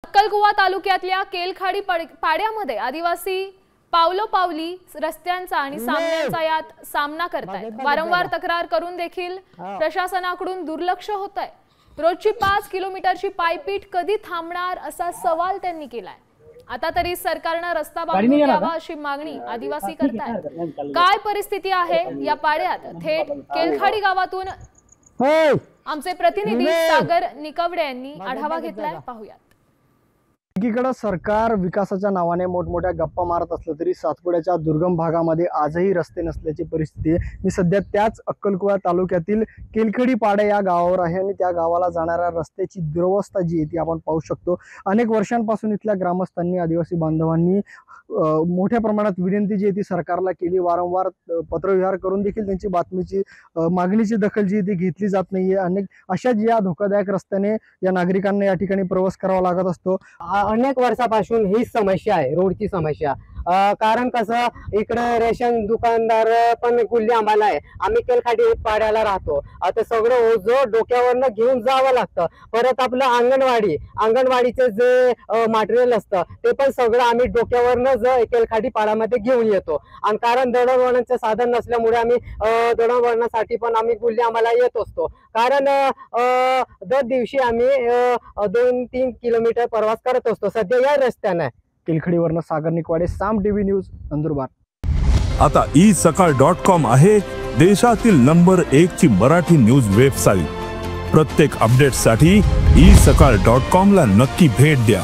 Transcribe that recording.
अक्कलकुवा तालुक्यातल्या केलखाडी पाड्यामध्ये आदिवासी पावलोपावली रस्त्यांचा आणि सामन्यांचा यात सामना करतायत। वारंवार तक्रार करून देखील प्रशासनाकडून दुर्लक्ष होतंय। रोजची 5 किलोमीटरची पायपीट कधी थांबणार असा सवाल त्यांनी केलाय। आता तरी सरकारने रस्ता बांधून द्यावा अशी मागणी आदिवासी करतायत। काय परिस्थिती आहे या पाड्यात थेट केलखाडी गावातून आमचे प्रतिनिधी सागर निकवडे यांनी आढावा घेतलाय, पाहूयात। एकीकडे सरकार विकासाच्या नावाने मोठमोठ्या गप्पा मारत असलं तरी सातपुड्याच्या दुर्गम भागामध्ये आजही रस्ते नसल्याची परिस्थिती आहे। मी सध्या त्याच अक्कलकुवा तालुक्यातील केलखडी पाडा या गावावर आहे आणि त्या गावाला जाणाऱ्या रस्त्याची दुरवस्था जी आहे ती आपण पाहू शकतो। अनेक वर्षांपासून इथल्या ग्रामस्थांनी आदिवासी बांधवांनी मोठ्या प्रमाणात विनंती जी आहे ती सरकारला केली। वारंवार पत्रव्यवहार करून देखील त्यांची मागणीची दखल जी ती घेतली जात नाहीये। अनेक अशाच या धोकादायक रस्त्याने या नागरिकांना या ठिकाणी प्रवास करावा लागत असतो। अनेक वर्षापासून ही समस्या आहे, रोडची समस्या। कारण कसं इकडे रेशन दुकानदार पण गुल्ली आम्हाला आहे। आम्ही केलखाडी पाड्याला राहतो। आता सगळं ओझं डोक्यावरनं घेऊन जावं लागतं। परत आपलं अंगणवाडीचे जे मटेरियल असतं ते पण सगळं आम्ही डोक्यावरनं केलखाडी पाड्यामध्ये घेऊन येतो। आणि कारण दळणवळणाचं साधन नसल्यामुळे आम्ही दळणवळणासाठी पण आम्ही गुल्ली आम्हाला येत असतो। कारण दर दिवशी आम्ही 2-3 किलोमीटर प्रवास करत असतो सध्या या रस्त्याने। केलखडीवरनं सागर निकवाडे, साम टीव्ही न्यूज, नंदुरबार। आता isakal.com आहे देशातील नंबर 1 ची मराठी न्यूज वेबसाईट। प्रत्येक अपडेटसाठी isakal.com ला नक्की भेट द्या।